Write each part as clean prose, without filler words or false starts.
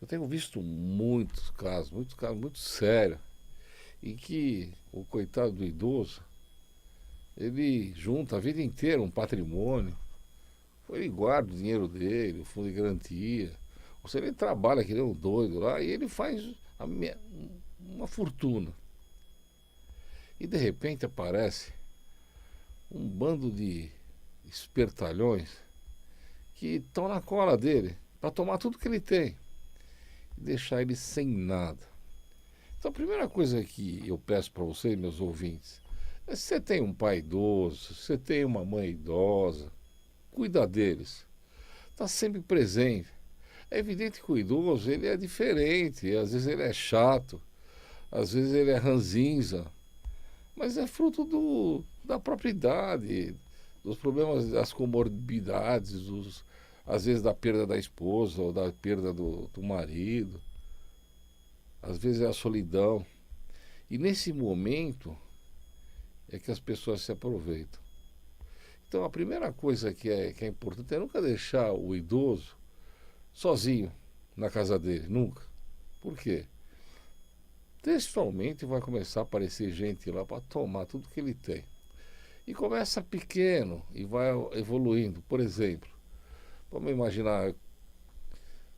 Eu tenho visto muitos casos muito sérios, em que o coitado do idoso, ele junta a vida inteira um patrimônio, ele guarda o dinheiro dele, o fundo de garantia, ou seja, ele trabalha que nem um doido lá e ele faz uma fortuna. E de repente aparece um bando de espertalhões que estão na cola dele para tomar tudo que ele tem e deixar ele sem nada. Então a primeira coisa que eu peço para vocês, meus ouvintes, é se você tem um pai idoso, se você tem uma mãe idosa, cuida deles. Está sempre presente. É evidente que o idoso ele é diferente, às vezes ele é chato, às vezes ele é ranzinza, mas é fruto da própria idade, dos problemas, das comorbidades, às vezes da perda da esposa ou da perda do marido, às vezes é a solidão. E nesse momento é que as pessoas se aproveitam. Então a primeira coisa que é importante é nunca deixar o idoso sozinho na casa dele, nunca. Por quê? Textualmente vai começar a aparecer gente lá para tomar tudo que ele tem. E começa pequeno e vai evoluindo. Por exemplo, vamos imaginar,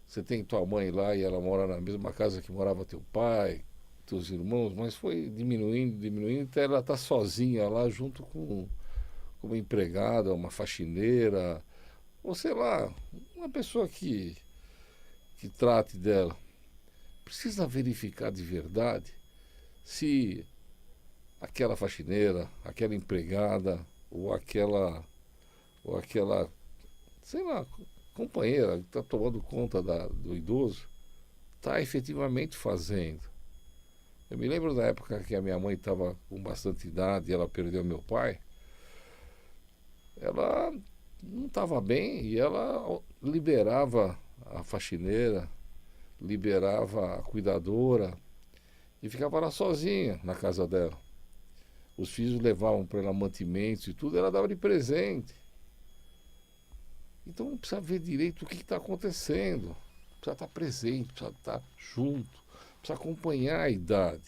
você tem tua mãe lá e ela mora na mesma casa que morava teu pai, teus irmãos, mas foi diminuindo, diminuindo, até ela está sozinha lá junto com uma empregada, uma faxineira, ou sei lá, uma pessoa que trate dela. Precisa verificar de verdade se aquela faxineira, aquela empregada ou aquela, sei lá, companheira que está tomando conta do idoso está efetivamente fazendo. Eu me lembro da época que a minha mãe estava com bastante idade e ela perdeu meu pai. Ela não estava bem e ela liberava a faxineira, liberava a cuidadora e ficava lá sozinha na casa dela. Os filhos levavam para ela mantimentos e tudo, ela dava de presente. Então precisa ver direito o que está acontecendo, precisa estar presente, precisa estar junto, precisa acompanhar a idade.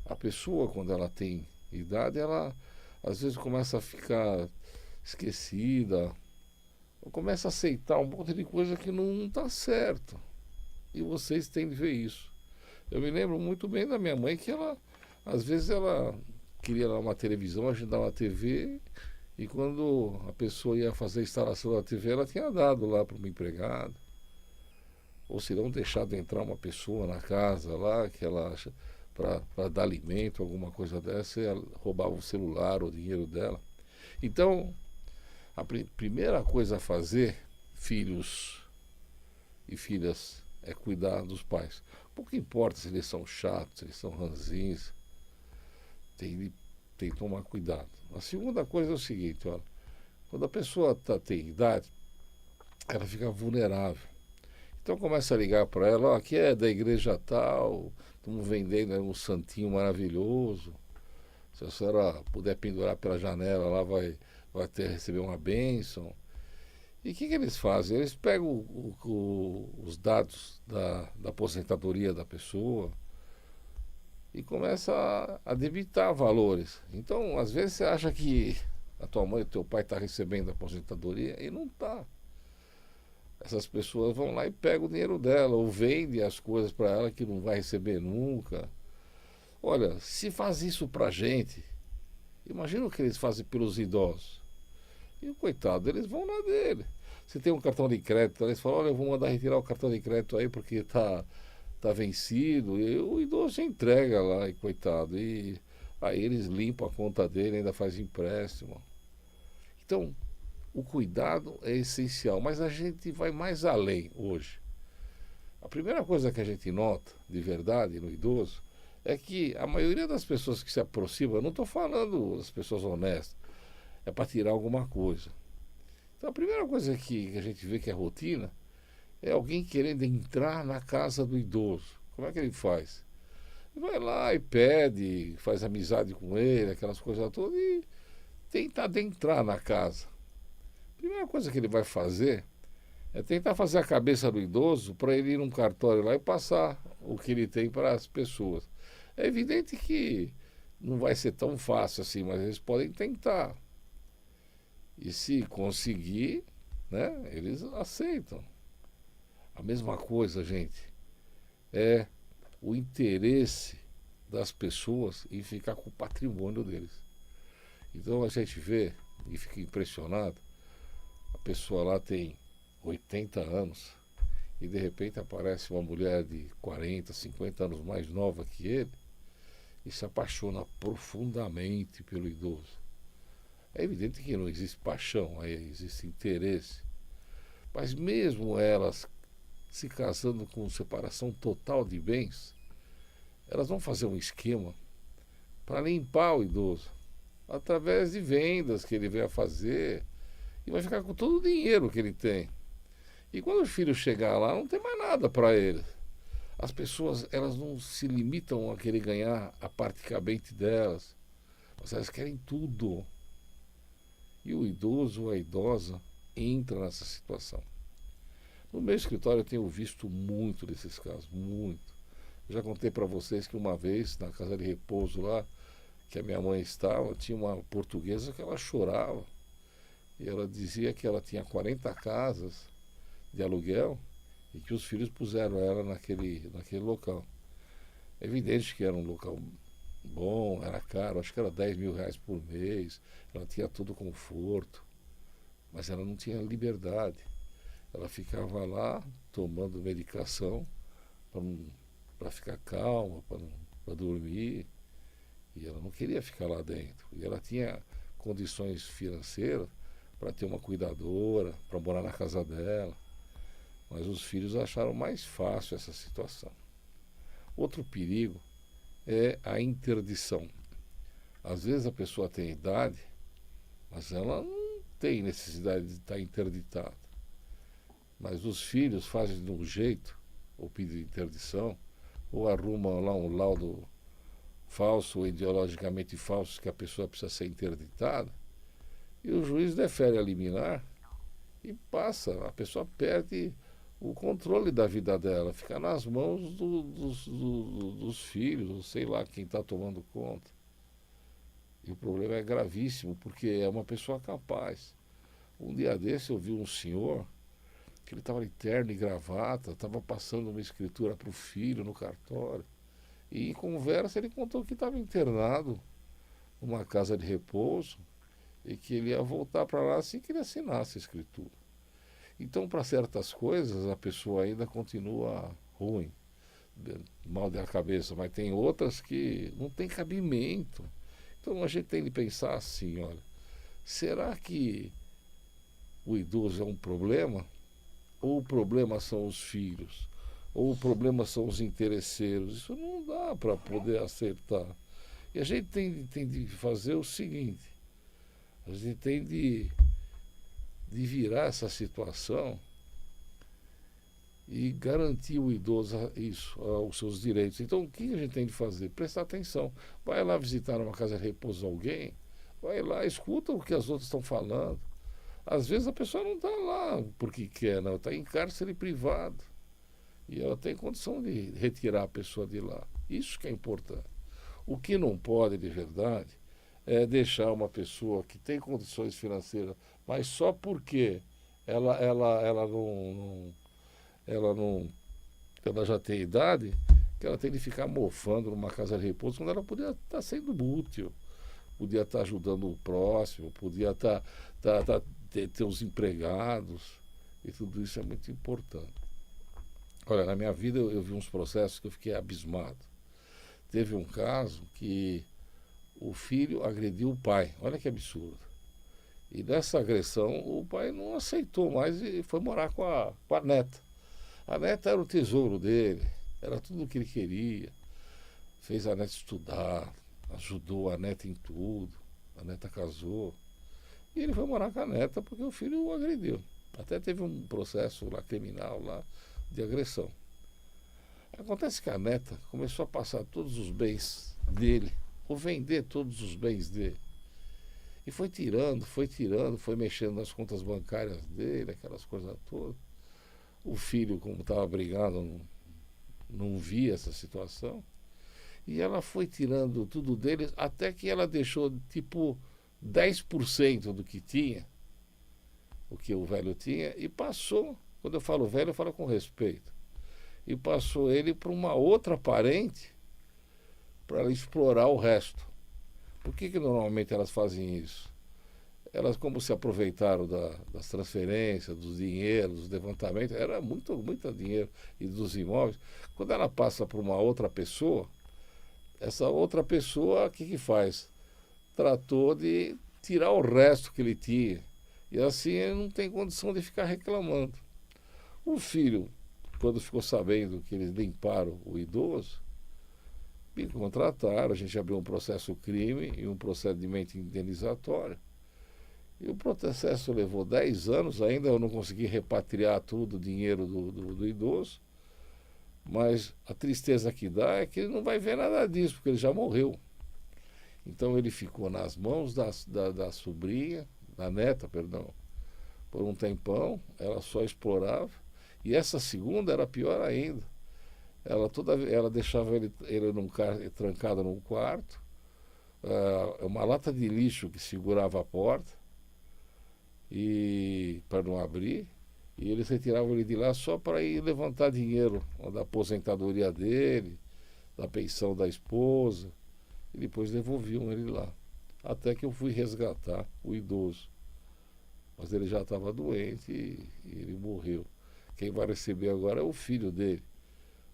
A pessoa, quando ela tem idade, ela às vezes começa a ficar esquecida, ou começa a aceitar um monte de coisa que não está certo. E vocês têm de ver isso. Eu me lembro muito bem da minha mãe que ela, às vezes ela queria lá uma televisão, agendar uma TV, e quando a pessoa ia fazer a instalação da TV, ela tinha dado lá para uma empregada. Ou se não deixado entrar uma pessoa na casa lá, que ela acha, para dar alimento, alguma coisa dessa, ela roubava o celular, o dinheiro dela. Então, a primeira coisa a fazer, filhos e filhas, é cuidar dos pais. Pouco importa se eles são chatos, se eles são ranzinhos, tem que tomar cuidado. A segunda coisa é o seguinte, olha, quando a pessoa tem idade, ela fica vulnerável. Então começa a ligar para ela, ó, aqui é da igreja tal, estamos vendendo um santinho maravilhoso. Se a senhora puder pendurar pela janela lá, vai receber uma bênção. E o que eles fazem? Eles pegam os dados da aposentadoria da pessoa e começam a debitar valores. Então, às vezes você acha que a tua mãe e o teu pai estão recebendo a aposentadoria e não está. Essas pessoas vão lá e pegam o dinheiro dela, ou vendem as coisas para ela que não vai receber nunca. Olha, se faz isso para a gente, imagina o que eles fazem pelos idosos. E o coitado, eles vão na dele. Se tem um cartão de crédito, eles falam, olha, eu vou mandar retirar o cartão de crédito aí porque tá vencido. E o idoso entrega lá, e coitado. E aí eles limpam a conta dele, ainda faz empréstimo. Então, o cuidado é essencial, mas a gente vai mais além hoje. A primeira coisa que a gente nota, de verdade, no idoso, é que a maioria das pessoas que se aproximam, eu não estou falando das pessoas honestas, é para tirar alguma coisa. Então a primeira coisa que a gente vê que é rotina é alguém querendo entrar na casa do idoso. Como é que ele faz? Ele vai lá e pede, faz amizade com ele, aquelas coisas todas, e tenta adentrar na casa. A primeira coisa que ele vai fazer É tentar fazer a cabeça do idoso para ele ir num cartório lá e passar o que ele tem para as pessoas. É evidente que não vai ser tão fácil assim, mas eles podem tentar. E se conseguir, né, eles aceitam. A mesma coisa, gente, é o interesse das pessoas em ficar com o patrimônio deles. Então a gente vê e fica impressionado, a pessoa lá tem 80 anos e de repente aparece uma mulher de 40, 50 anos mais nova que ele e se apaixona profundamente pelo idoso. É evidente que não existe paixão, aí existe interesse. Mas mesmo elas se casando com separação total de bens, elas vão fazer um esquema para limpar o idoso, através de vendas que ele venha fazer, e vai ficar com todo o dinheiro que ele tem. E quando o filho chegar lá, não tem mais nada para ele. As pessoas, elas não se limitam a querer ganhar a parte cabente delas, mas elas querem tudo. E o idoso ou a idosa entra nessa situação. No meu escritório eu tenho visto muito desses casos, muito. Eu já contei para vocês que uma vez, na casa de repouso lá, que a minha mãe estava, tinha uma portuguesa que ela chorava. E ela dizia que ela tinha 40 casas de aluguel e que os filhos puseram ela naquele local. É evidente que era um local bom, era caro, acho que era R$ 10.000 por mês, ela tinha todo conforto, mas ela não tinha liberdade. Ela ficava lá tomando medicação para ficar calma, para dormir, e ela não queria ficar lá dentro. E ela tinha condições financeiras para ter uma cuidadora, para morar na casa dela. Mas os filhos acharam mais fácil essa situação. Outro perigo é a interdição. Às vezes a pessoa tem idade, mas ela não tem necessidade de estar interditada. Mas os filhos fazem de um jeito, ou pedem interdição, ou arrumam lá um laudo falso ou ideologicamente falso que a pessoa precisa ser interditada, e o juiz defere a liminar e passa, a pessoa perde o controle da vida dela, fica nas mãos dos filhos, ou sei lá quem está tomando conta. E o problema é gravíssimo, porque é uma pessoa capaz. Um dia desse eu vi um senhor que ele estava de terno e gravata, estava passando uma escritura para o filho no cartório. E em conversa ele contou que estava internado numa casa de repouso e que ele ia voltar para lá assim que ele assinasse a escritura. Então, para certas coisas, a pessoa ainda continua ruim, mal da cabeça, mas tem outras que não tem cabimento. Então, a gente tem de pensar assim, olha, será que o idoso é um problema? Ou o problema são os filhos? Ou o problema são os interesseiros? Isso não dá para poder acertar. E a gente tem de fazer o seguinte, a gente tem de virar essa situação e garantir o idoso isso, aos seus direitos. Então, o que a gente tem de fazer? Prestar atenção. Vai lá visitar uma casa de repouso alguém, vai lá, escuta o que as outras estão falando. Às vezes a pessoa não está lá porque quer, não, está em cárcere privado. E ela tem condição de retirar a pessoa de lá. Isso que é importante. O que não pode, de verdade, é deixar uma pessoa que tem condições financeiras, mas só porque ela já tem idade, que ela tem de ficar mofando numa casa de repouso, quando ela podia estar sendo útil, podia estar ajudando o próximo, podia ter os empregados, e tudo isso é muito importante. Olha, na minha vida eu vi uns processos que eu fiquei abismado. Teve um caso que o filho agrediu o pai. Olha que absurdo. E nessa agressão o pai não aceitou mais e foi morar com a neta. A neta era o tesouro dele, era tudo o que ele queria. Fez a neta estudar, ajudou a neta em tudo. A neta casou. E ele foi morar com a neta porque o filho o agrediu. Até teve um processo lá criminal lá de agressão. Acontece que a neta começou a passar todos os bens dele, ou vender todos os bens dele. E foi tirando, foi mexendo nas contas bancárias dele, aquelas coisas todas. O filho, como estava brigado, não via essa situação. E ela foi tirando tudo deles, até que ela deixou, tipo, 10% do que tinha, o que o velho tinha, e passou. Quando eu falo velho, eu falo com respeito. E passou ele para uma outra parente para ela explorar o resto. Por que normalmente elas fazem isso? Elas, como se aproveitaram das transferências, dos dinheiros, dos levantamentos, era muito dinheiro, e dos imóveis. Quando ela passa para uma outra pessoa, essa outra pessoa, o que faz? Tratou de tirar o resto que ele tinha. E assim ele não tem condição de ficar reclamando. O filho, quando ficou sabendo que eles limparam o idoso, me contrataram, a gente abriu um processo crime e um procedimento indenizatório. E o processo levou 10 anos, ainda eu não consegui repatriar tudo o dinheiro do idoso, mas a tristeza que dá é que ele não vai ver nada disso, porque ele já morreu. Então ele ficou nas mãos da sobrinha, da neta, perdão, por um tempão, ela só explorava. E essa segunda era pior ainda. Ela deixava ele trancado num quarto, uma lata de lixo que segurava a porta, e para não abrir, e eles retiravam ele de lá só para ir levantar dinheiro da aposentadoria dele, da pensão da esposa, e depois devolviam ele lá. Até que eu fui resgatar o idoso. Mas ele já estava doente e ele morreu. Quem vai receber agora é o filho dele.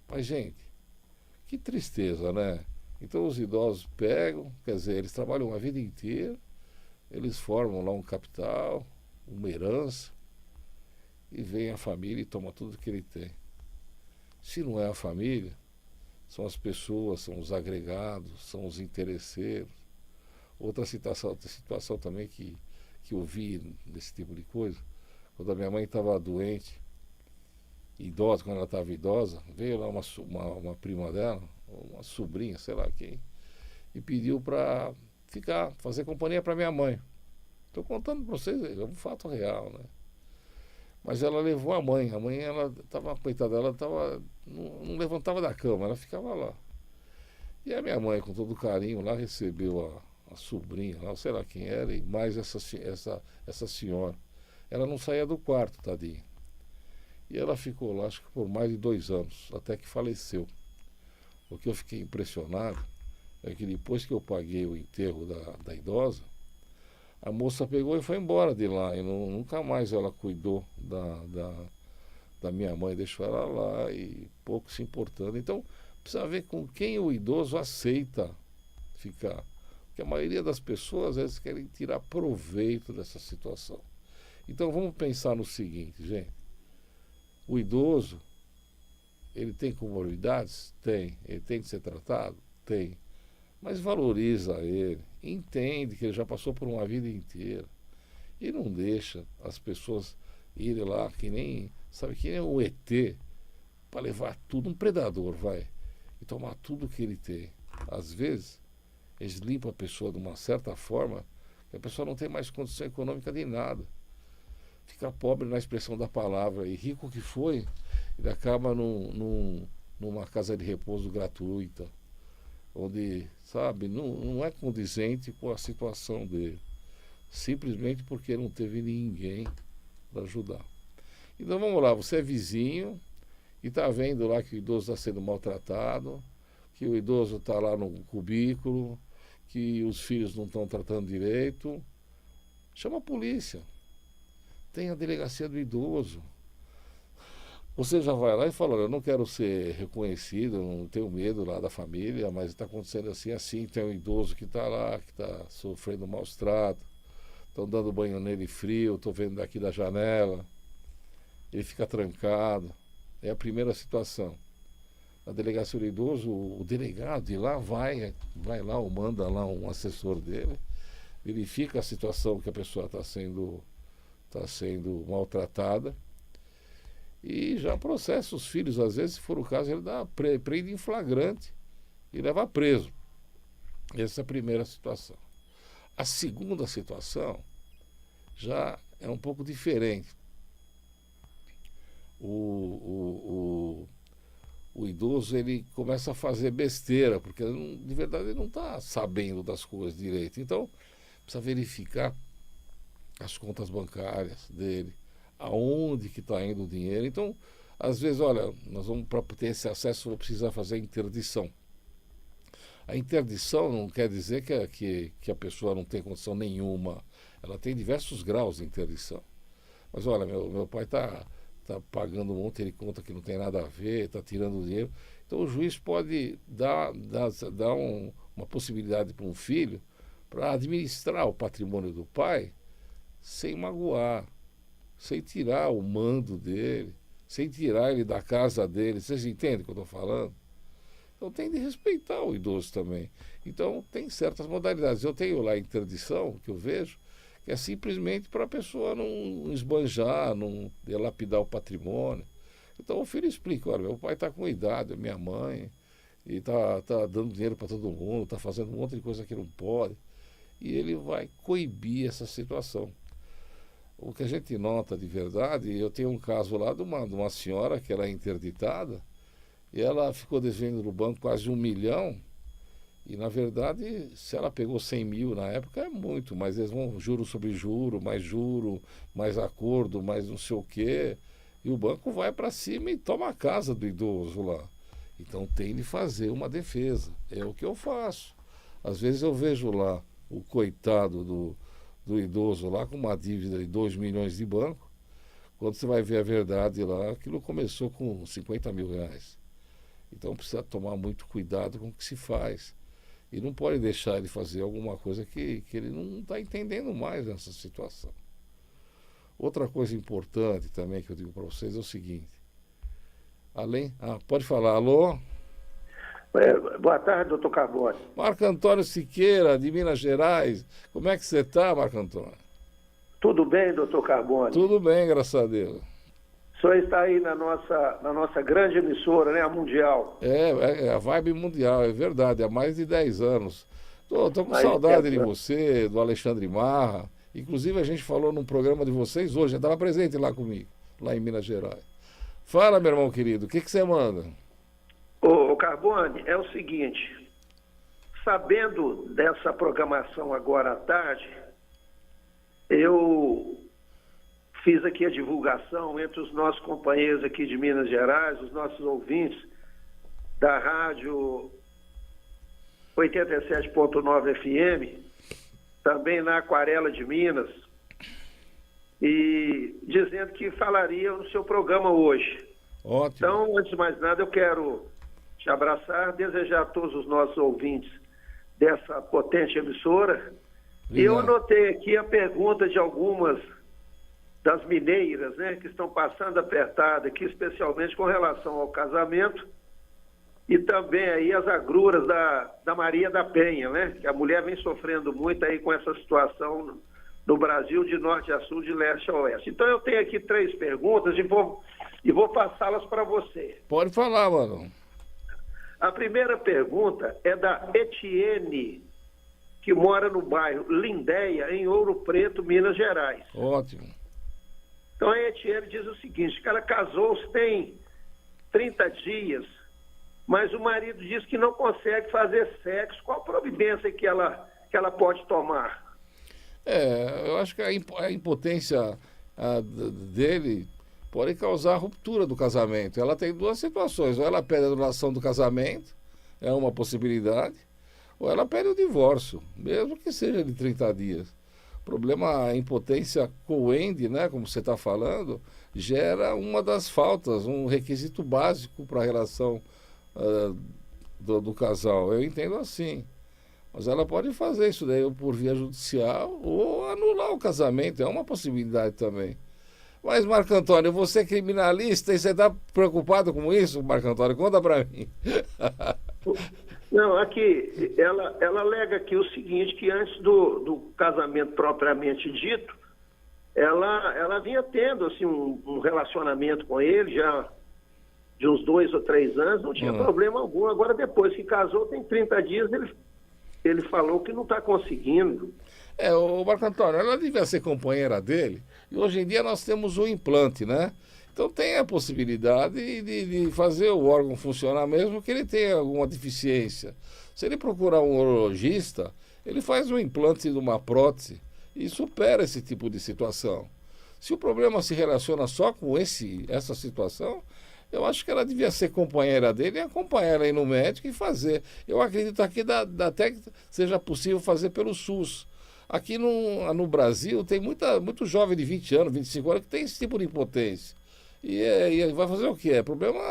Mas, gente, que tristeza, né? Então os idosos pegam, quer dizer, eles trabalham a vida inteira, eles formam lá um capital, uma herança, e vem a família e toma tudo que ele tem. Se não é a família, são as pessoas, são os agregados, são os interesseiros. Outra situação também que eu vi nesse tipo de coisa, quando a minha mãe estava doente, idosa, quando ela estava idosa, veio lá uma prima dela, uma sobrinha, sei lá quem, e pediu para ficar, fazer companhia para minha mãe. Estou contando para vocês, é um fato real, né? Mas ela levou a mãe, ela estava, coitada, ela tava, não levantava da cama, ela ficava lá. E a minha mãe, com todo carinho, lá recebeu a sobrinha, lá, sei lá quem era, e mais essa senhora. Ela não saía do quarto, tadinha. E ela ficou lá, acho que por mais de 2 anos, até que faleceu. O que eu fiquei impressionado é que depois que eu paguei o enterro da idosa, a moça pegou e foi embora de lá. E nunca mais ela cuidou da minha mãe, deixou ela lá e pouco se importando. Então, precisa ver com quem o idoso aceita ficar. Porque a maioria das pessoas, às vezes, querem tirar proveito dessa situação. Então, vamos pensar no seguinte, gente. O idoso, ele tem comorbidades? Tem. Ele tem que ser tratado? Tem. Mas valoriza ele, entende que ele já passou por uma vida inteira e não deixa as pessoas irem lá que nem um ET para levar tudo, um predador, vai, e tomar tudo que ele tem. Às vezes, eles limpam a pessoa de uma certa forma que a pessoa não tem mais condição econômica de nada. Fica pobre na expressão da palavra, e rico que foi, ele acaba numa casa de repouso gratuita, onde, sabe, não é condizente com a situação dele, simplesmente porque não teve ninguém para ajudar. Então vamos lá, você é vizinho e está vendo lá que o idoso está sendo maltratado, que o idoso está lá no cubículo, que os filhos não estão tratando direito, chama a polícia, tem a delegacia do idoso. Você já vai lá e fala, eu não quero ser reconhecido, não tenho medo lá da família, mas está acontecendo assim, tem um idoso que está lá, que está sofrendo maus tratos, estão dando banho nele frio, estou vendo daqui da janela, ele fica trancado. É a primeira situação. Na delegacia do idoso, o delegado de lá vai lá ou manda lá um assessor dele, verifica a situação que a pessoa está sendo maltratada, e já processa os filhos, às vezes, se for o caso, ele prende em flagrante e leva preso. Essa é a primeira situação. A segunda situação já é um pouco diferente. o, o idoso ele começa a fazer besteira, porque de verdade ele não está sabendo das coisas direito. Então, precisa verificar as contas bancárias dele, aonde que está indo o dinheiro. Então, às vezes, olha, nós vamos, para ter esse acesso, vou precisar fazer a interdição. A interdição não quer dizer que a pessoa não tem condição nenhuma. Ela tem diversos graus de interdição. Mas olha, meu pai está pagando um monte de conta que não tem nada a ver, está tirando dinheiro. Então o juiz pode dar uma possibilidade para um filho para administrar o patrimônio do pai sem magoar, sem tirar o mando dele, sem tirar ele da casa dele. Vocês entendem o que eu estou falando? Então tem de respeitar o idoso também. Então tem certas modalidades. Eu tenho lá a interdição, que eu vejo, que é simplesmente para a pessoa não esbanjar, não dilapidar o patrimônio. Então o filho explica, olha, meu pai está com idade, é minha mãe, e está dando dinheiro para todo mundo, está fazendo um monte de coisa que não pode. E ele vai coibir essa situação. O que a gente nota de verdade, eu tenho um caso lá de uma senhora que era interditada, e ela ficou devendo no banco quase 1 milhão, e na verdade, se ela pegou 100 mil na época, é muito, mas eles vão juro sobre juro, mais acordo, mais não sei o quê, e o banco vai para cima e toma a casa do idoso lá. Então tem de fazer uma defesa, é o que eu faço. Às vezes eu vejo lá o coitado do idoso lá com uma dívida de 2 milhões de banco, quando você vai ver a verdade lá, aquilo começou com 50 mil reais. Então precisa tomar muito cuidado com o que se faz. E não pode deixar ele fazer alguma coisa que ele não está entendendo mais nessa situação. Outra coisa importante também que eu digo para vocês é o seguinte. Pode falar, alô? Boa tarde, doutor Carbone. Marco Antônio Siqueira, de Minas Gerais. Como é que você está, Marco Antônio? Tudo bem, doutor Carbone? Tudo bem, graças a Deus. O senhor está aí na nossa grande emissora, né, a Mundial. É a Vibe Mundial, é verdade, há mais de 10 anos. Tô com Mais saudade de 10 você, do Alexandre Marra. Inclusive a gente falou num programa de vocês hoje, estava presente lá comigo, lá em Minas Gerais. Fala, meu irmão querido, o que você manda? Ô Carbone, é o seguinte, sabendo dessa programação agora à tarde, eu fiz aqui a divulgação entre os nossos companheiros aqui de Minas Gerais, os nossos ouvintes da rádio 87.9 FM, também na Aquarela de Minas, e dizendo que falaria no seu programa hoje. Ótimo. Então, antes de mais nada, eu quero te abraçar, desejar a todos os nossos ouvintes dessa potente emissora. E eu anotei aqui a pergunta de algumas das mineiras, né, que estão passando apertada aqui, especialmente com relação ao casamento, e também aí as agruras da Maria da Penha, né, que a mulher vem sofrendo muito aí com essa situação no Brasil, de norte a sul, de leste a oeste. Então eu tenho aqui 3 perguntas e vou passá-las para você. Pode falar, mano. A primeira pergunta é da Etienne, que mora no bairro Lindéia, em Ouro Preto, Minas Gerais. Ótimo. Então a Etienne diz o seguinte, que ela casou-se tem 30 dias, mas o marido diz que não consegue fazer sexo. Qual a providência que ela pode tomar? Eu acho que a impotência dele pode causar a ruptura do casamento. Ela tem 2 situações, ou ela pede a anulação do casamento, é uma possibilidade, ou ela pede o divórcio, mesmo que seja de 30 dias. O problema, a impotência coende, né, como você está falando, gera uma das faltas, um requisito básico para a relação do casal. Eu entendo assim. Mas ela pode fazer isso daí por via judicial ou anular o casamento, é uma possibilidade também. Mas, Marco Antônio, você é criminalista e você está preocupado com isso, Marco Antônio? Conta para mim. Não, aqui, ela alega aqui o seguinte, que antes do casamento propriamente dito, ela vinha tendo assim, um relacionamento com ele já de uns 2 ou 3 anos, não tinha problema algum. Agora, depois que casou, tem 30 dias, ele falou que não está conseguindo. O Marco Antônio, ela devia ser companheira dele, e hoje em dia nós temos o implante, né? Então tem a possibilidade de fazer o órgão funcionar mesmo que ele tenha alguma deficiência. Se ele procurar um urologista, ele faz um implante de uma prótese e supera esse tipo de situação. Se o problema se relaciona só com essa situação, eu acho que ela devia ser companheira dele e acompanhar ela aí no médico e fazer. Eu acredito aqui até que seja possível fazer pelo SUS. Aqui no Brasil tem muito jovem de 20 anos, 25 anos que tem esse tipo de impotência. E vai fazer o quê? É problema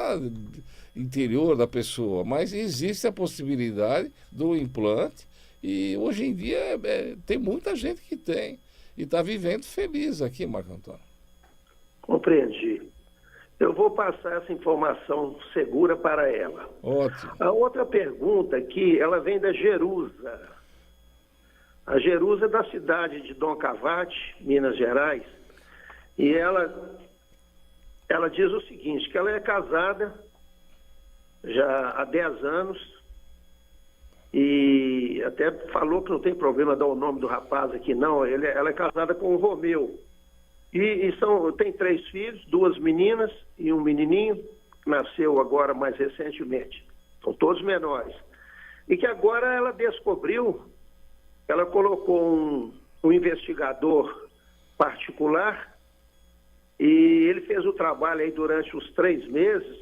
interior da pessoa. Mas existe a possibilidade do implante e hoje em dia tem muita gente que tem. E está vivendo feliz aqui, Marco Antônio. Compreendi. Eu vou passar essa informação segura para ela. Ótimo. A outra pergunta aqui, ela vem da Jerusa. A Jerusa é da cidade de Dom Cavate, Minas Gerais. E ela diz o seguinte, que ela é casada já há 10 anos e até falou que não tem problema dar o nome do rapaz aqui, não. Ela é casada com o Romeu. Tem 3 filhos, 2 meninas e um menininho, que nasceu agora mais recentemente. São todos menores. E que agora ela descobriu, ela colocou um investigador particular e ele fez o trabalho aí durante os 3 meses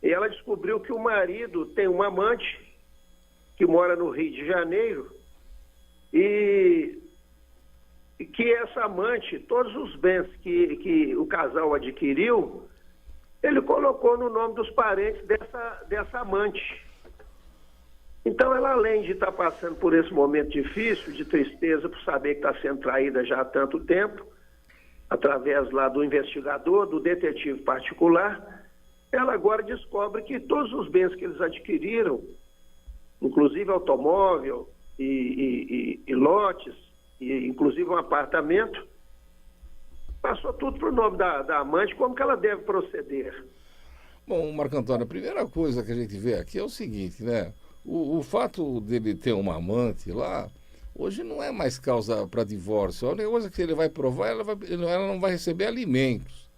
e ela descobriu que o marido tem uma amante que mora no Rio de Janeiro e que essa amante, todos os bens que o casal adquiriu, ele colocou no nome dos parentes dessa amante. Então ela, além de estar passando por esse momento difícil, de tristeza por saber que está sendo traída já há tanto tempo, através lá do investigador, do detetive particular, ela agora descobre que todos os bens que eles adquiriram, inclusive automóvel e lotes, e inclusive um apartamento, passou tudo para o nome da amante. Como que ela deve proceder? Bom, Marco Antônio, a primeira coisa que a gente vê aqui é o seguinte, né? O fato dele ter uma amante lá, hoje não é mais causa para divórcio. A única coisa que ele vai provar, ela não vai receber alimentos.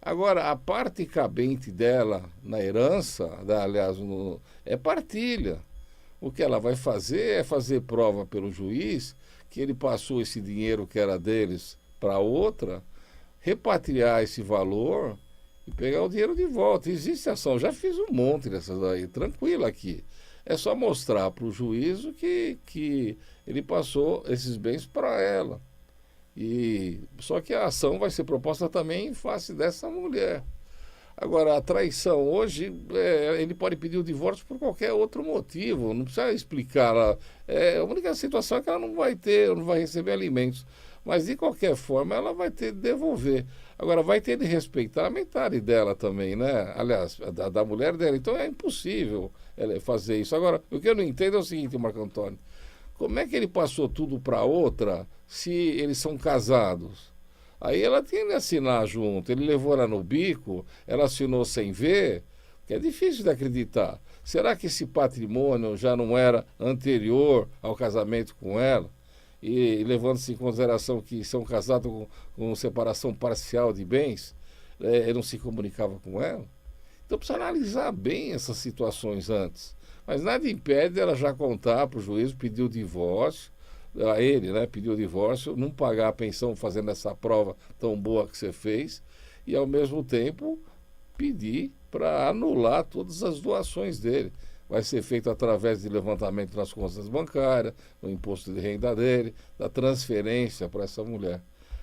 Agora, a parte cabente dela na herança, aliás, é partilha. O que ela vai fazer é fazer prova pelo juiz que ele passou esse dinheiro que era deles para outra, repatriar esse valor e pegar o dinheiro de volta. Existe ação, já fiz um monte dessas aí, tranquilo aqui. É só mostrar para o juízo que ele passou esses bens para ela. Só que a ação vai ser proposta também em face dessa mulher. Agora, a traição hoje, ele pode pedir o divórcio por qualquer outro motivo, não precisa explicar. A única situação é que ela não vai receber alimentos. Mas, de qualquer forma, ela vai ter de devolver. Agora, vai ter de respeitar a metade dela também, né? Aliás, da mulher dela. Então, é impossível ela fazer isso. Agora, o que eu não entendo é o seguinte, Marco Antônio. Como é que ele passou tudo para outra se eles são casados? Aí ela tinha de assinar junto. Ele levou ela no bico, ela assinou sem ver, que é difícil de acreditar. Será que esse patrimônio já não era anterior ao casamento com ela? E levando-se em consideração que são casados com separação parcial de bens, ele não se comunicava com ela? Então precisa analisar bem essas situações antes. Mas nada impede ela já contar para o juiz, pedir o divórcio, a ele, né, pediu o divórcio, não pagar a pensão fazendo essa prova tão boa que você fez e, ao mesmo tempo, pedir para anular todas as doações dele. Vai ser feito através de levantamento nas contas bancárias, no imposto de renda dele, da transferência para essa mulher.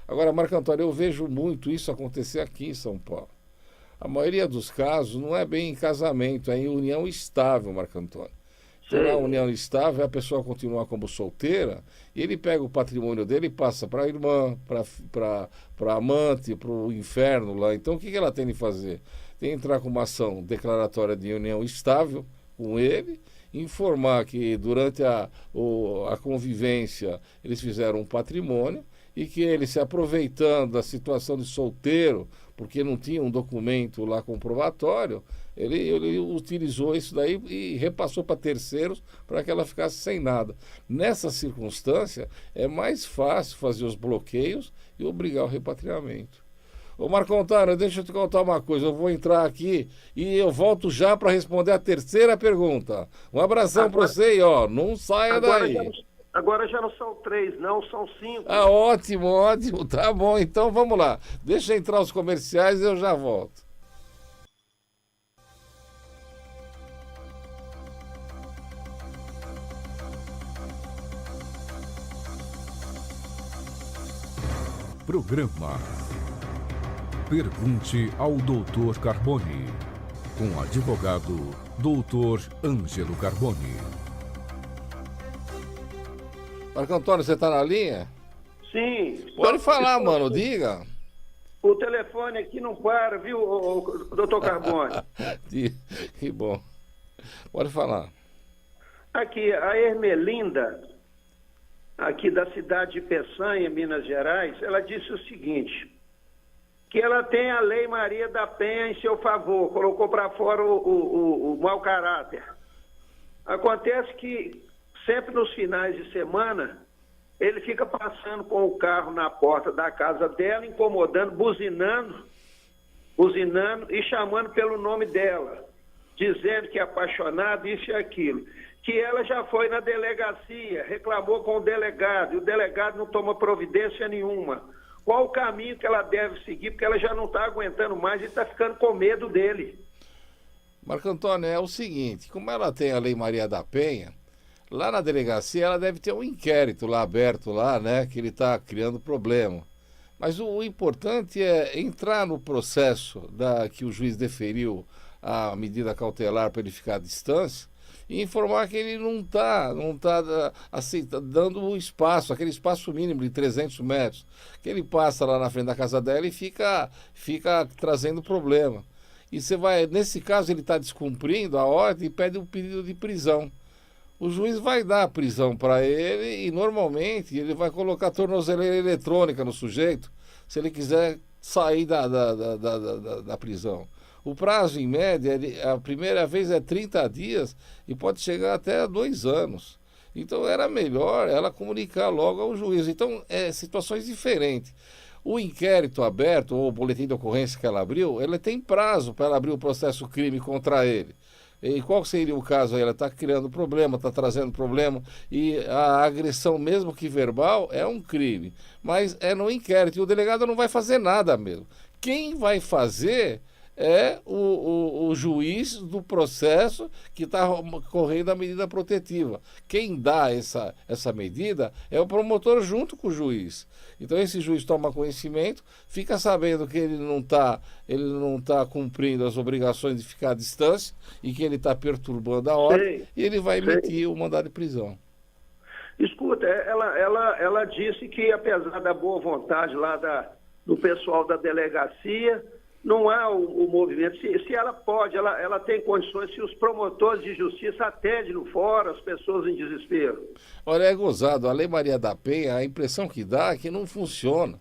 Agora, Marco Antônio, eu vejo muito isso acontecer aqui em São Paulo. A maioria dos casos não é bem em casamento, é em união estável, Marco Antônio. Na união estável, a pessoa continua como solteira e ele pega o patrimônio dele e passa para a irmã, para a amante, para o inferno lá. Então, o que ela tem de fazer? Tem de entrar com uma ação declaratória de união estável com ele, informar que durante a convivência eles fizeram um patrimônio e que ele, se aproveitando da situação de solteiro, porque não tinha um documento lá comprobatório, ele utilizou isso daí e repassou para terceiros para que ela ficasse sem nada. Nessa circunstância, é mais fácil fazer os bloqueios e obrigar o repatriamento. Ô Marco Antônio, deixa eu te contar uma coisa. Eu vou entrar aqui e eu volto já para responder a terceira pergunta. Um abração para você e ó, não saia daí. Agora já não são 3, não, são 5. Ah, ótimo, ótimo. Tá bom, então vamos lá. Deixa entrar os comerciais e eu já volto. Programa Pergunte ao Dr. Carboni, com o advogado Dr. Ângelo Carboni. Marco Antônio, você tá na linha? Sim. Pode falar, mano, diga. O telefone aqui não para, viu, doutor Carboni? Que bom. Pode falar. Aqui, a Ermelinda, aqui da cidade de Peçanha, Minas Gerais, ela disse o seguinte, que ela tem a Lei Maria da Penha em seu favor, colocou para fora o mau caráter. Acontece que sempre nos finais de semana, ele fica passando com o carro na porta da casa dela, incomodando, buzinando e chamando pelo nome dela, dizendo que é apaixonado, isso e aquilo. Que ela já foi na delegacia, reclamou com o delegado, e o delegado não toma providência nenhuma. Qual o caminho que ela deve seguir, porque ela já não está aguentando mais e está ficando com medo dele. Marco Antônio, é o seguinte, como ela tem a Lei Maria da Penha, lá na delegacia ela deve ter um inquérito lá aberto lá, né, que ele está criando problema. Mas o importante é entrar no processo que o juiz deferiu a medida cautelar para ele ficar à distância, e informar que ele não está assim, dando o espaço, aquele espaço mínimo de 300 metros, que ele passa lá na frente da casa dela e fica trazendo problema. E você vai, nesse caso ele está descumprindo a ordem e pede um pedido de prisão. O juiz vai dar a prisão para ele e normalmente ele vai colocar tornozeleira eletrônica no sujeito, se ele quiser sair da prisão. O prazo, em média, a primeira vez é 30 dias e pode chegar até 2 anos. Então, era melhor ela comunicar logo ao juiz. Então, situações diferentes. O inquérito aberto, ou o boletim de ocorrência que ela abriu, ela tem prazo para ela abrir o processo crime contra ele. E qual seria o caso aí? Ela está criando problema, está trazendo problema, e a agressão, mesmo que verbal, é um crime. Mas é no inquérito, e o delegado não vai fazer nada mesmo. Quem vai fazer é o juiz do processo que está correndo a medida protetiva. Quem dá essa medida é o promotor junto com o juiz. Então esse juiz toma conhecimento, fica sabendo que ele não tá cumprindo as obrigações de ficar à distância e que ele está perturbando a ordem, e ele vai emitir o mandado de prisão. Escuta, ela disse que apesar da boa vontade lá do pessoal da delegacia, não há o movimento. Se ela pode, ela tem condições, se os promotores de justiça atendem no fórum as pessoas em desespero. Olha, é gozado. A Lei Maria da Penha, a impressão que dá é que não funciona.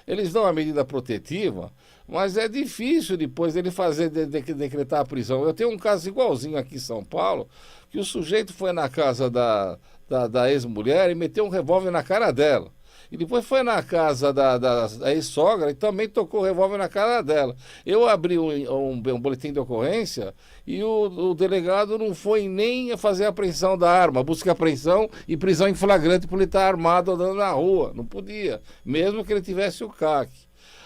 Eles dão a medida protetiva, mas é difícil depois ele decretar a prisão. Eu tenho um caso igualzinho aqui em São Paulo, que o sujeito foi na casa da ex-mulher e meteu um revólver na cara dela. E depois foi na casa da ex-sogra e também tocou o revólver na cara dela. Eu abri um boletim de ocorrência e o delegado não foi nem fazer a apreensão da arma, busca apreensão e prisão em flagrante por ele estar armado andando na rua. Não podia, mesmo que ele tivesse o CAC.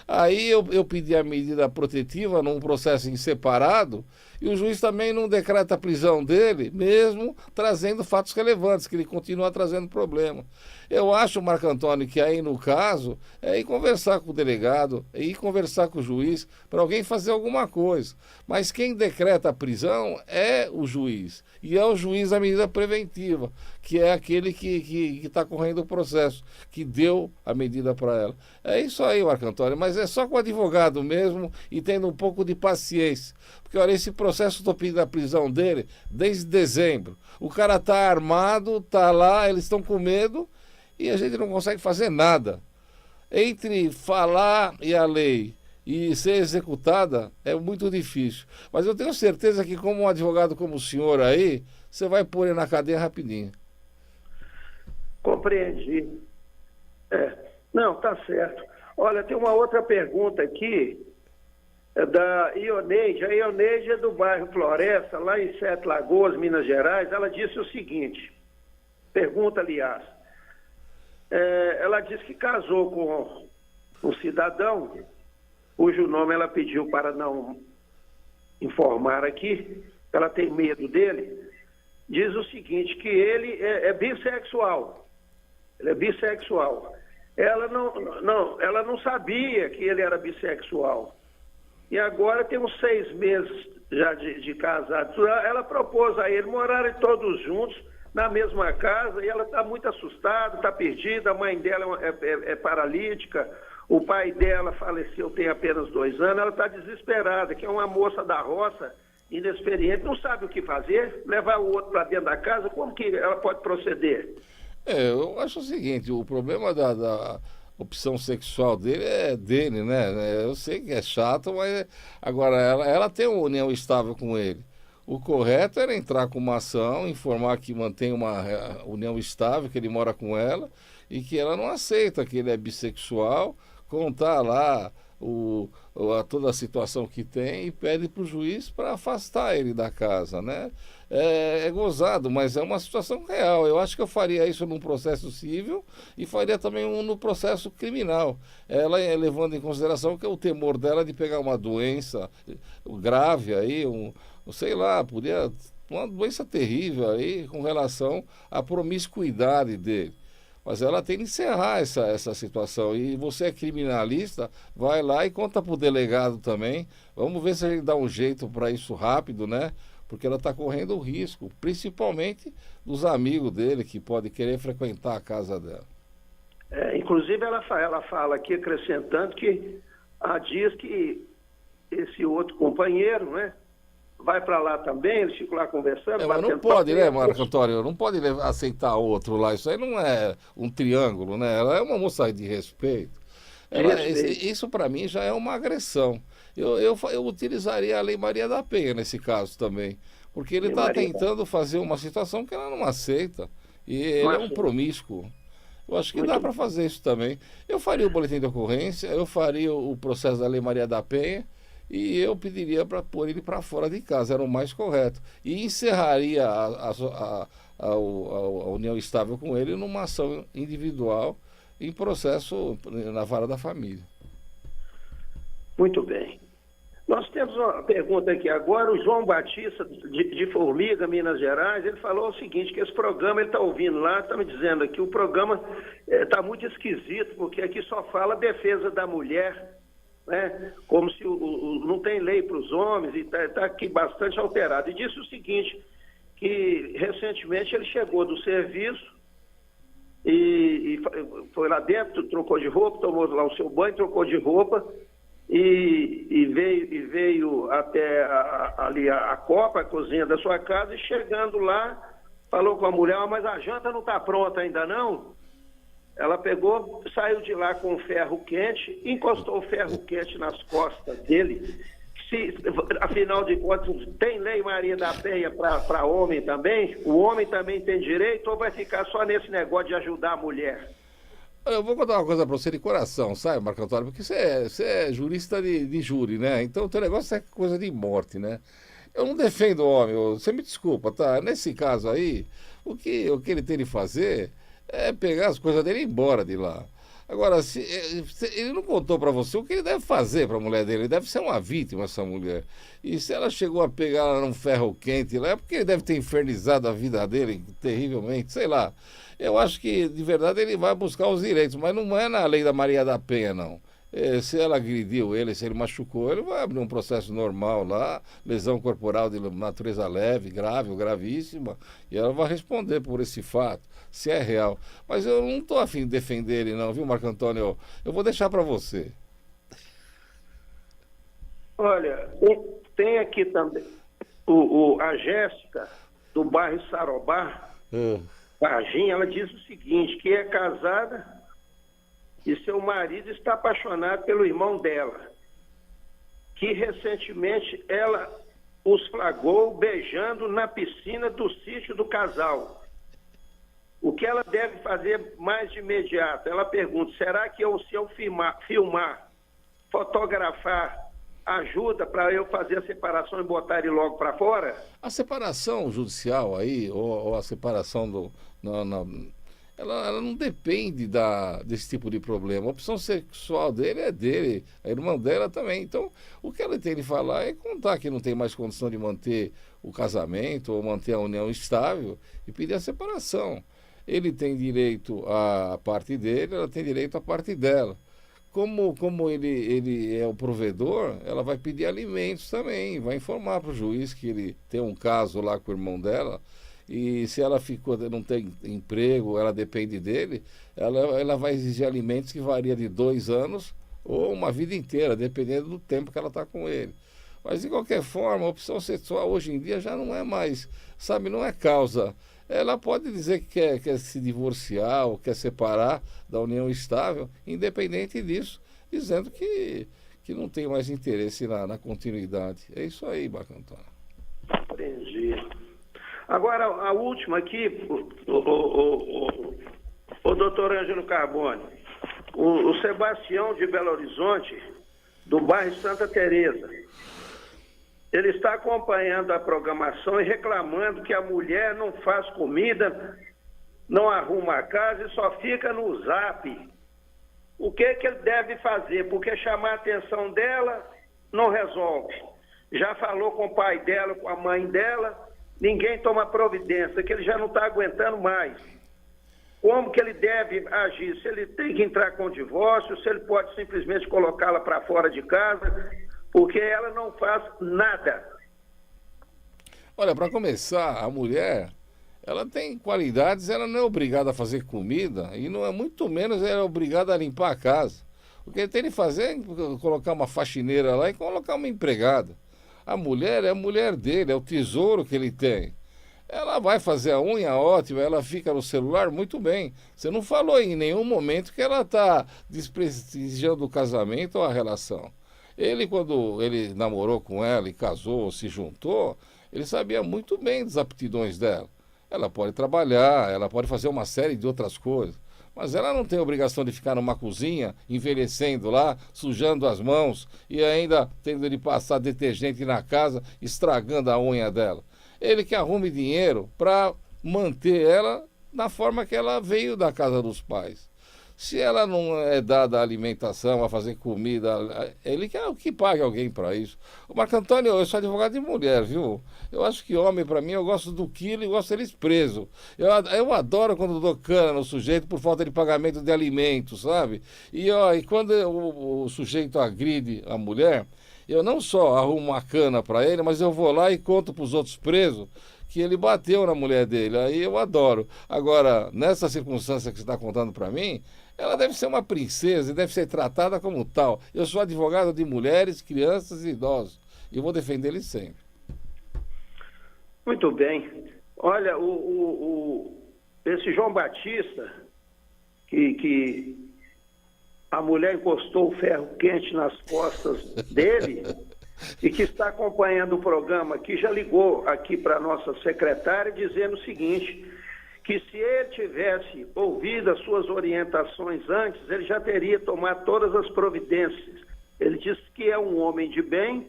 Aí eu pedi a medida protetiva num processo em separado e o juiz também não decreta a prisão dele, mesmo trazendo fatos relevantes, que ele continua trazendo problema. Eu acho, Marco Antônio, que aí no caso é ir conversar com o delegado, é ir conversar com o juiz, para alguém fazer alguma coisa. Mas quem decreta a prisão é o juiz. E é o juiz da medida preventiva, que é aquele que está correndo o processo, que deu a medida para ela. É isso aí, Marco Antônio, mas é só com o advogado mesmo e tendo um pouco de paciência. Porque, olha, esse processo, estou pedindo a prisão dele desde dezembro. O cara está armado, está lá, eles estão com medo e a gente não consegue fazer nada. Entre falar e a lei e ser executada é muito difícil. Mas eu tenho certeza que, como um advogado como o senhor aí, você vai pôr ele na cadeia rapidinho. Compreendi. Não, tá certo. Olha, tem uma outra pergunta aqui, é da Ioneide. A Ioneide é do bairro Floresta, lá em Sete Lagoas, Minas Gerais. Ela disse o seguinte, pergunta, aliás, ela disse que casou com um cidadão, cujo nome ela pediu para não informar aqui, ela tem medo dele. Diz o seguinte, que ele é bissexual. Ele é bissexual. Ela não sabia que ele era bissexual. E agora tem uns 6 meses já de casados. Ela propôs a ele morarem todos juntos na mesma casa, e ela está muito assustada, está perdida. A mãe dela é paralítica, o pai dela faleceu tem apenas 2 anos. Ela está desesperada, que é uma moça da roça, inexperiente, não sabe o que fazer, levar o outro para dentro da casa. Como que ela pode proceder? Eu acho o seguinte, o problema da opção sexual dele é dele, né? Eu sei que é chato, mas agora ela tem uma união estável com ele. O correto era entrar com uma ação, informar que mantém uma união estável, que ele mora com ela e que ela não aceita que ele é bissexual, contar lá toda a situação que tem e pede para o juiz para afastar ele da casa, né? É gozado, mas é uma situação real. Eu acho que eu faria isso num processo civil e faria também no processo criminal. Ela levando em consideração que o temor dela de pegar uma doença grave aí, sei lá, podia uma doença terrível aí com relação à promiscuidade dele. Mas ela tem que encerrar essa situação. E você é criminalista, vai lá e conta para o delegado também. Vamos ver se a gente dá um jeito para isso rápido, né? Porque ela está correndo risco, principalmente dos amigos dele que podem querer frequentar a casa dela. Inclusive ela fala aqui, acrescentando que diz que esse outro companheiro, né? Vai para lá também, eles ficam lá conversando. Mas não pode, né, Marco Antônio? Não pode aceitar outro lá. Isso aí não é um triângulo, né? Ela é uma moça de respeito. Isso para mim já é uma agressão. Eu utilizaria a Lei Maria da Penha nesse caso também. Porque ele está tentando fazer uma situação que ela não aceita. E ele é um promíscuo. Eu acho que dá para fazer isso também. Eu faria o boletim de ocorrência, eu faria o processo da Lei Maria da Penha. E eu pediria para pôr ele para fora de casa, era o mais correto. E encerraria a união estável com ele numa ação individual em processo na vara da família. Muito bem. Nós temos uma pergunta aqui agora, o João Batista, de Formiga, Minas Gerais, ele falou o seguinte, que esse programa, ele está ouvindo lá, está me dizendo aqui, o programa está muito esquisito, porque aqui só fala defesa da mulher, né? Como se não tem lei para os homens, e está aqui bastante alterado. E disse o seguinte, que recentemente ele chegou do serviço e foi lá dentro, trocou de roupa, tomou lá o seu banho, trocou de roupa e veio até ali a copa, a cozinha da sua casa, e chegando lá, falou com a mulher, mas a janta não está pronta ainda não? Ela pegou, saiu de lá com o ferro quente, encostou o ferro quente nas costas dele. Afinal de contas, tem Lei Maria da Penha para homem também? O homem também tem direito ou vai ficar só nesse negócio de ajudar a mulher? Eu vou contar uma coisa para você de coração, sabe, Marco Antônio? Porque você é jurista de júri, né? Então o teu negócio é coisa de morte, né? Eu não defendo o homem, você me desculpa, tá? Nesse caso aí, o que ele tem de fazer é pegar as coisas dele e ir embora de lá. Agora, se ele não contou para você o que ele deve fazer para a mulher dele, ele deve ser uma vítima, essa mulher. E se ela chegou a pegar ela num ferro quente lá, é porque ele deve ter infernizado a vida dele terrivelmente, sei lá. Eu acho que, de verdade, ele vai buscar os direitos, mas não é na Lei da Maria da Penha, não. Se ela agrediu ele, se ele machucou, ele vai abrir um processo normal lá, lesão corporal de natureza leve, grave ou gravíssima, e ela vai responder por esse fato, se é real. Mas eu não estou afim de defender ele não, viu, Marco Antônio? Eu vou deixar para você. Olha, tem aqui também a Jéssica, do bairro Sarobá, Varginha, ela diz o seguinte, que é casada e seu marido está apaixonado pelo irmão dela, que recentemente ela os flagrou beijando na piscina do sítio do casal. o que ela deve fazer mais de imediato? Ela pergunta, será que se eu filmar, fotografar, ajuda para eu fazer a separação e botar ele logo para fora? A separação judicial aí, ou a separação ela não depende desse tipo de problema. A opção sexual dele é dele, a irmã dela também. Então, o que ela tem de falar é contar que não tem mais condição de manter o casamento ou manter a união estável e pedir a separação. Ele tem direito à parte dele, ela tem direito à parte dela. Como ele é o provedor, ela vai pedir alimentos também, vai informar para o juiz que ele tem um caso lá com o irmão dela, e se ela não tem emprego, ela depende dele, ela vai exigir alimentos que varia de 2 anos ou uma vida inteira, dependendo do tempo que ela está com ele. Mas, de qualquer forma, a opção sexual hoje em dia já não é mais, sabe, não é causa. Ela pode dizer que quer se divorciar ou quer separar da união estável, independente disso, dizendo que não tem mais interesse na continuidade. É isso aí, Marco Antônio. Entendi. Agora, a última aqui, o doutor Ângelo Carbone, o Sebastião de Belo Horizonte, do bairro Santa Teresa, ele está acompanhando a programação e reclamando que a mulher não faz comida, não arruma a casa e só fica no zap. O que ele deve fazer? Porque chamar a atenção dela não resolve. Já falou com o pai dela, com a mãe dela, ninguém toma providência, que ele já não está aguentando mais. Como que ele deve agir? Se ele tem que entrar com divórcio, se ele pode simplesmente colocá-la para fora de casa, porque ela não faz nada. Olha, para começar, a mulher, ela tem qualidades, ela não é obrigada a fazer comida e não é muito menos ela é obrigada a limpar a casa. O que ele tem de fazer é colocar uma faxineira lá e colocar uma empregada. A mulher é a mulher dele, é o tesouro que ele tem. Ela vai fazer a unha ótima, ela fica no celular muito bem. Você não falou em nenhum momento que ela está desprestigiando o casamento ou a relação. Ele, quando ele namorou com ela e casou, se juntou, ele sabia muito bem das aptidões dela. Ela pode trabalhar, ela pode fazer uma série de outras coisas, mas ela não tem obrigação de ficar numa cozinha, envelhecendo lá, sujando as mãos e ainda tendo de passar detergente na casa, estragando a unha dela. Ele que arrume dinheiro para manter ela na forma que ela veio da casa dos pais. Se ela não é dada a alimentação, a fazer comida, ele quer que pague alguém para isso. O Marco Antônio, eu sou advogado de mulher, viu? Eu acho que homem, para mim, eu gosto do quilo e gosto deles presos. Eu adoro quando dou cana no sujeito por falta de pagamento de alimentos, sabe? E quando o sujeito agride a mulher, eu não só arrumo uma cana para ele, mas eu vou lá e conto para os outros presos que ele bateu na mulher dele. Aí eu adoro. Agora, nessa circunstância que você está contando para mim, ela deve ser uma princesa e deve ser tratada como tal. Eu sou advogado de mulheres, crianças e idosos. E vou defender eles sempre. Muito bem. Olha, esse João Batista, que a mulher encostou o ferro quente nas costas dele e que está acompanhando o programa, que já ligou aqui para a nossa secretária dizendo o seguinte, que se ele tivesse ouvido as suas orientações antes, ele já teria tomado todas as providências. Ele disse que é um homem de bem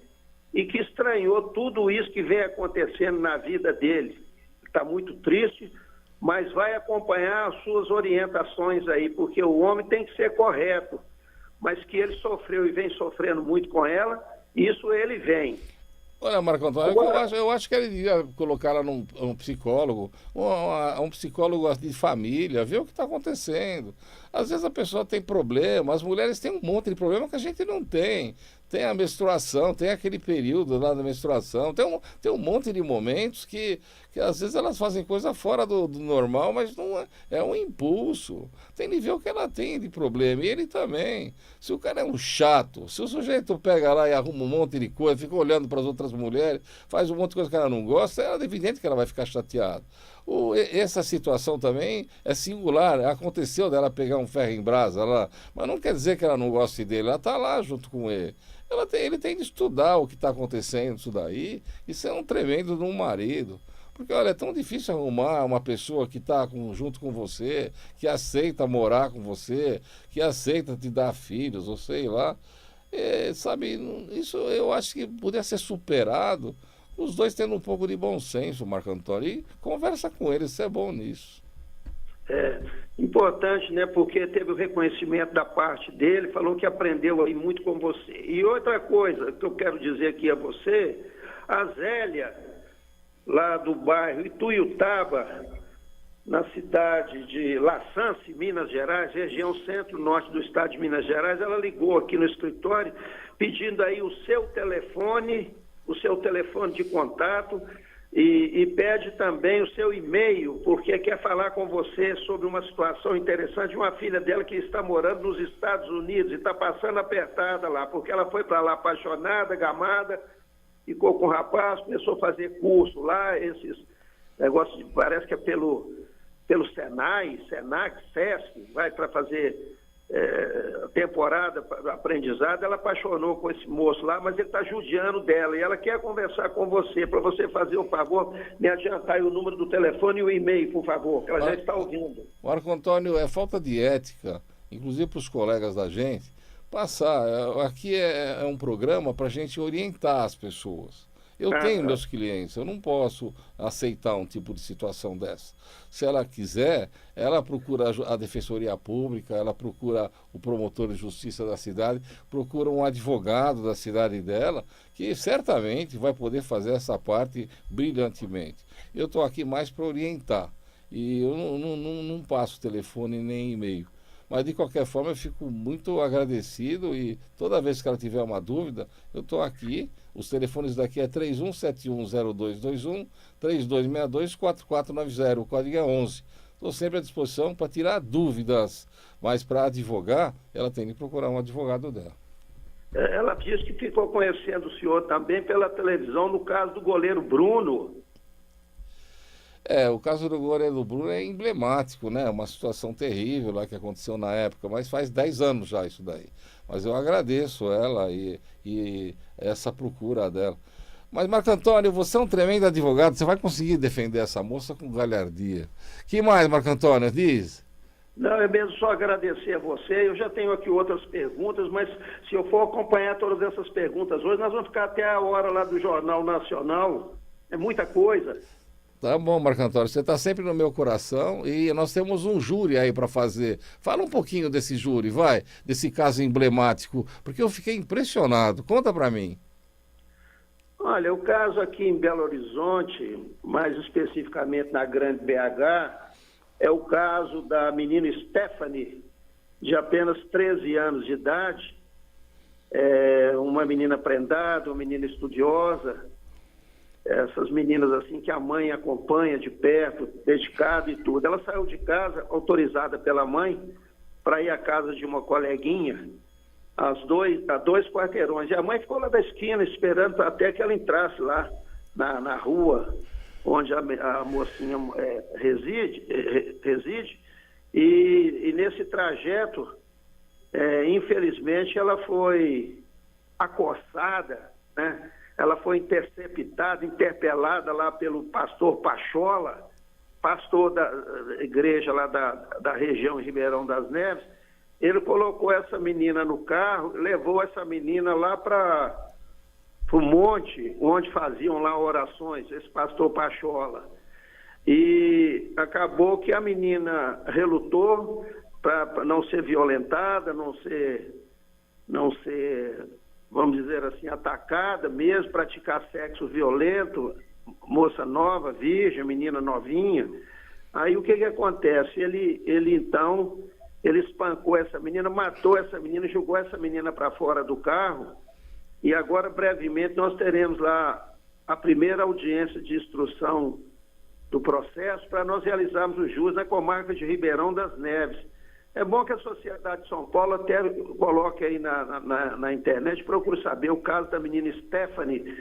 e que estranhou tudo isso que vem acontecendo na vida dele. Está muito triste, mas vai acompanhar as suas orientações aí, porque o homem tem que ser correto, mas que ele sofreu e vem sofrendo muito com ela, isso ele vem. Olha, Marco Antônio, eu acho que ele devia colocar ela num psicólogo, um psicólogo de família, ver o que está acontecendo. Às vezes a pessoa tem problema, as mulheres têm um monte de problema que a gente não tem. Tem a menstruação, tem aquele período lá da menstruação, tem um monte de momentos que às vezes elas fazem coisa fora do normal, mas não é um impulso. Tem de ver o que ela tem de problema, e ele também. Se o cara é um chato, se o sujeito pega lá e arruma um monte de coisa, fica olhando para as outras mulheres, faz um monte de coisa que ela não gosta, é evidente que ela vai ficar chateada. Essa situação também é singular, aconteceu dela pegar um ferro em brasa lá, mas não quer dizer que ela não goste dele, ela está lá junto com ele. Ele tem de estudar o que está acontecendo, isso daí, e ser um tremendo de um marido. Porque, olha, é tão difícil arrumar uma pessoa que está junto com você, que aceita morar com você, que aceita te dar filhos, ou sei lá. Sabe, isso eu acho que poderia ser superado, os dois tendo um pouco de bom senso, Marco Antônio, e conversa com eles, você é bom nisso. É importante, né? Porque teve o reconhecimento da parte dele, falou que aprendeu aí muito com você. E outra coisa que eu quero dizer aqui a você, a Zélia, lá do bairro Ituiutaba, na cidade de Laçance, Minas Gerais, região centro-norte do estado de Minas Gerais, ela ligou aqui no escritório pedindo aí o seu telefone de contato e pede também o seu e-mail, porque quer falar com você sobre uma situação interessante de uma filha dela que está morando nos Estados Unidos e está passando apertada lá, porque ela foi para lá apaixonada, gamada, ficou com o rapaz, começou a fazer curso lá, esses negócios, parece que é pelo Senai, Senac, Sesc, vai para fazer temporada de aprendizado. Ela apaixonou com esse moço lá, mas ele está judiando dela, e ela quer conversar com você, para você fazer o favor, me adiantar aí o número do telefone e o e-mail, por favor, que ela já está ouvindo. Marco Antônio, é falta de ética, inclusive para os colegas da gente, passar. Aqui é um programa para a gente orientar as pessoas. Eu tenho meus clientes, eu não posso aceitar um tipo de situação dessa. Se ela quiser, ela procura a Defensoria Pública, ela procura o promotor de justiça da cidade, procura um advogado da cidade dela, que certamente vai poder fazer essa parte brilhantemente. Eu estou aqui mais para orientar, e eu não passo telefone nem e-mail. Mas, de qualquer forma, eu fico muito agradecido e toda vez que ela tiver uma dúvida, eu estou aqui. Os telefones daqui é 31710221, 3262-4490, o código é 11. Estou sempre à disposição para tirar dúvidas, mas para advogar, ela tem que procurar um advogado dela. Ela disse que ficou conhecendo o senhor também pela televisão, no caso do goleiro Bruno. O caso do goleiro Bruno é emblemático, né? Uma situação terrível lá que aconteceu na época, mas faz 10 anos já isso daí. Mas eu agradeço ela e essa procura dela. Mas, Marco Antônio, você é um tremendo advogado, você vai conseguir defender essa moça com galhardia. Que mais, Marco Antônio, diz? Não, é mesmo só agradecer a você. Eu já tenho aqui outras perguntas, mas se eu for acompanhar todas essas perguntas hoje, nós vamos ficar até a hora lá do Jornal Nacional. É muita coisa. Tá bom, Marco Antônio, você está sempre no meu coração e nós temos um júri aí para fazer. Fala um pouquinho desse júri, vai, desse caso emblemático, porque eu fiquei impressionado. Conta para mim. Olha, o caso aqui em Belo Horizonte, mais especificamente na Grande BH, é o caso da menina Stephanie, de apenas 13 anos de idade, uma menina prendada, uma menina estudiosa, essas meninas assim que a mãe acompanha de perto, dedicada e tudo. Ela saiu de casa, autorizada pela mãe, para ir à casa de uma coleguinha, a 2 quarteirões. E a mãe ficou lá da esquina esperando até que ela entrasse lá na rua onde a mocinha reside, e nesse trajeto, infelizmente, ela foi acossada, né? Ela foi interceptada, interpelada lá pelo pastor Pachola, pastor da igreja lá da região Ribeirão das Neves. Ele colocou essa menina no carro, levou essa menina lá para o monte, onde faziam lá orações, esse pastor Pachola. E acabou que a menina relutou para não ser violentada, não ser, vamos dizer assim, atacada mesmo, praticar sexo violento, moça nova, virgem, menina novinha. Aí o que acontece? Ele espancou essa menina, matou essa menina, jogou essa menina para fora do carro, e agora brevemente nós teremos lá a primeira audiência de instrução do processo para nós realizarmos o jus na comarca de Ribeirão das Neves. É bom que a sociedade de São Paulo até coloque aí na internet, procure saber o caso da menina Stephanie,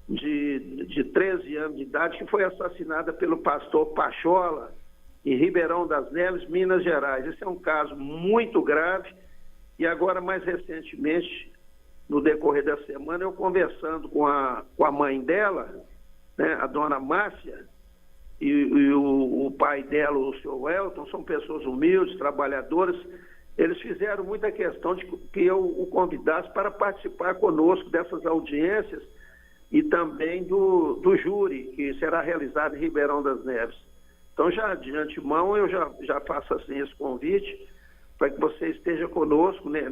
de 13 anos de idade, que foi assassinada pelo pastor Pachola, em Ribeirão das Neves, Minas Gerais. Esse é um caso muito grave, e agora, mais recentemente, no decorrer da semana, eu conversando com a mãe dela, né, a dona Márcia, e o pai dela, o senhor Elton, são pessoas humildes, trabalhadoras. Eles fizeram muita questão de que eu o convidasse para participar conosco dessas audiências e também do júri, que será realizado em Ribeirão das Neves. Então, já de antemão, eu já faço assim esse convite para que você esteja conosco, né,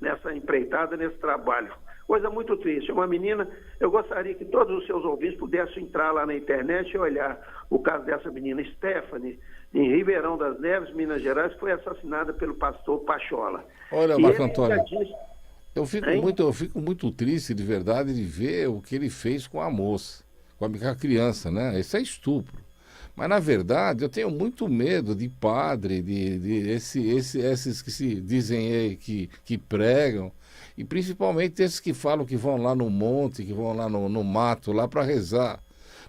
nessa empreitada, nesse trabalho. Coisa muito triste. Uma menina, eu gostaria que todos os seus ouvintes pudessem entrar lá na internet e olhar o caso dessa menina Stephanie, em Ribeirão das Neves, Minas Gerais, que foi assassinada pelo pastor Pachola. Olha, Marco Antônio, eu fico muito triste, de verdade, de ver o que ele fez com a moça, com a criança, né? Isso é estupro. Mas, na verdade, eu tenho muito medo de padre, esses que se dizem aí, que pregam, e principalmente esses que falam que vão lá no monte, que vão lá no mato, lá para rezar.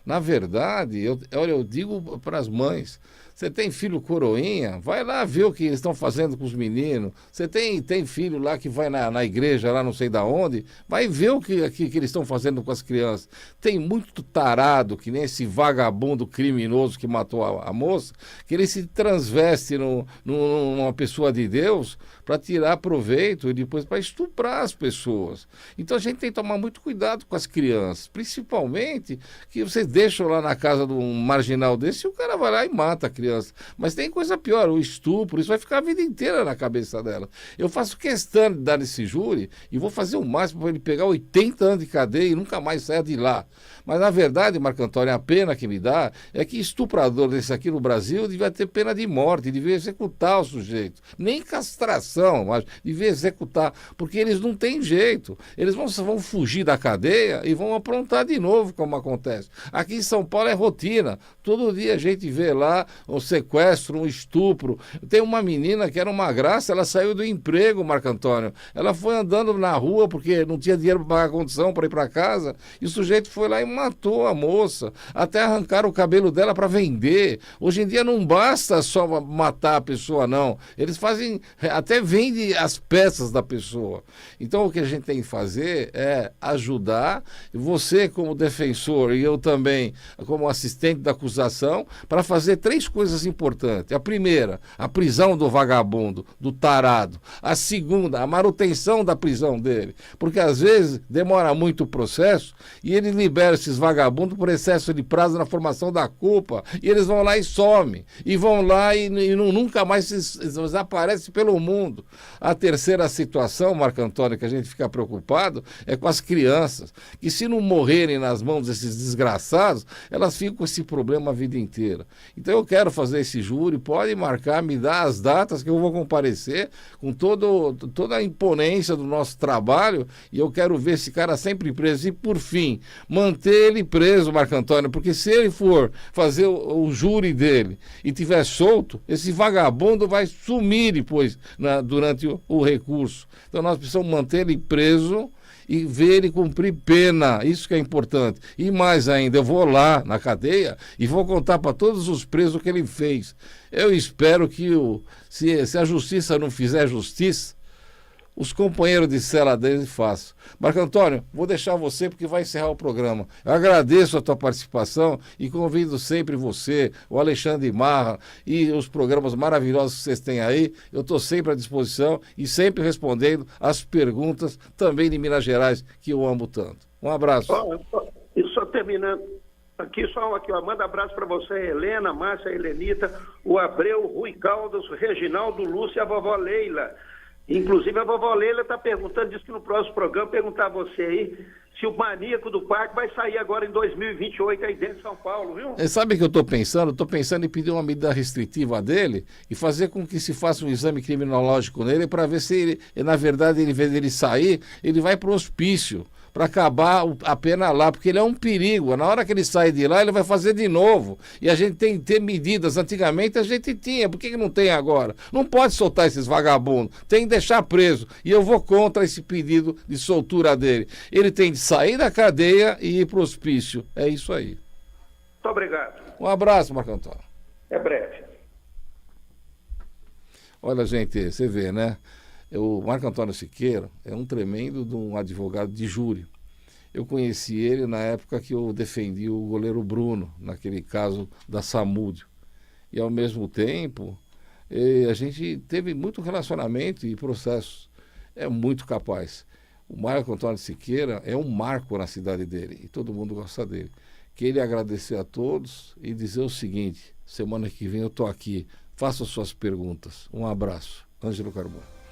Na verdade, eu digo para as mães, você tem filho coroinha, vai lá ver o que eles estão fazendo com os meninos. Você tem filho lá que vai na igreja, lá não sei da onde, vai ver o que eles estão fazendo com as crianças. Tem muito tarado, que nem esse vagabundo criminoso que matou a moça, que ele se transveste numa pessoa de Deus para tirar proveito e depois para estuprar as pessoas. Então a gente tem que tomar muito cuidado com as crianças, principalmente que vocês deixam lá na casa de um marginal desse e o cara vai lá e mata a criança. Mas tem coisa pior, o estupro, isso vai ficar a vida inteira na cabeça dela. Eu faço questão de dar esse júri e vou fazer o máximo para ele pegar 80 anos de cadeia e nunca mais sair de lá. Mas, na verdade, Marco Antônio, a pena que me dá é que estuprador desse aqui no Brasil devia ter pena de morte, devia executar o sujeito. Nem castração, mas devia executar, porque eles não têm jeito. Eles vão fugir da cadeia e vão aprontar de novo, como acontece. Aqui em São Paulo é rotina. Todo dia a gente vê lá um sequestro, um estupro. Tem uma menina que era uma graça, ela saiu do emprego, Marco Antônio. Ela foi andando na rua porque não tinha dinheiro para pagar a condição para ir para casa, e o sujeito foi lá e matou a moça, até arrancaram o cabelo dela para vender. Hoje em dia não basta só matar a pessoa, não. Eles fazem, até vendem as peças da pessoa. Então o que a gente tem que fazer é ajudar, você como defensor e eu também como assistente da acusação, para fazer 3 coisas importantes. A primeira, a prisão do vagabundo, do tarado. A segunda, a manutenção da prisão dele. Porque às vezes demora muito o processo e ele libera esses vagabundos por excesso de prazo na formação da culpa, e eles vão lá e somem, e vão lá e nunca mais desaparecem pelo mundo. A terceira situação, Marco Antônio, que a gente fica preocupado, é com as crianças, que se não morrerem nas mãos desses desgraçados, elas ficam com esse problema a vida inteira. Então eu quero fazer esse júri, pode marcar, me dar as datas que eu vou comparecer, com toda a imponência do nosso trabalho, e eu quero ver esse cara sempre preso. E, por fim, manter ele preso, Marco Antônio, porque se ele for fazer o júri dele e tiver solto, esse vagabundo vai sumir depois, durante o recurso. Então nós precisamos manter ele preso e ver ele cumprir pena, isso que é importante. E mais ainda, eu vou lá na cadeia e vou contar para todos os presos o que ele fez. Eu espero que, se a justiça não fizer justiça, os companheiros de cela dele façam. Marco Antônio, vou deixar você porque vai encerrar o programa. Eu agradeço a tua participação e convido sempre você, o Alexandre Marra e os programas maravilhosos que vocês têm aí. Eu estou sempre à disposição e sempre respondendo as perguntas também de Minas Gerais, que eu amo tanto. Um abraço. E só terminando, aqui, manda abraço para você, Helena, Márcia, Helenita, o Abreu, Rui Caldas, o Reginaldo, Lúcia e a vovó Leila. Inclusive a vovó Leila está perguntando, disse que no próximo programa perguntar a você aí se o maníaco do parque vai sair agora em 2028 aí dentro de São Paulo, viu? Sabe o que eu estou pensando? Estou pensando em pedir uma medida restritiva dele e fazer com que se faça um exame criminológico nele para ver se ele, na verdade, em vez dele sair, ele vai para o hospício, para acabar a pena lá, porque ele é um perigo. Na hora que ele sair de lá, ele vai fazer de novo. E a gente tem que ter medidas. Antigamente a gente tinha, por que não tem agora? Não pode soltar esses vagabundos, tem que deixar preso. E eu vou contra esse pedido de soltura dele. Ele tem de sair da cadeia e ir para o hospício. É isso aí. Muito obrigado. Um abraço, Marco Antônio. É breve. Olha, gente, você vê, né? O Marco Antônio Siqueira é um tremendo de um advogado de júri. Eu conheci ele na época que eu defendi o goleiro Bruno, naquele caso da Samúdio. E, ao mesmo tempo, a gente teve muito relacionamento e processos. É muito capaz. O Marco Antônio Siqueira é um marco na cidade dele e todo mundo gosta dele. Queria agradecer a todos e dizer o seguinte: semana que vem eu estou aqui. Faça suas perguntas. Um abraço. Ângelo Carbone.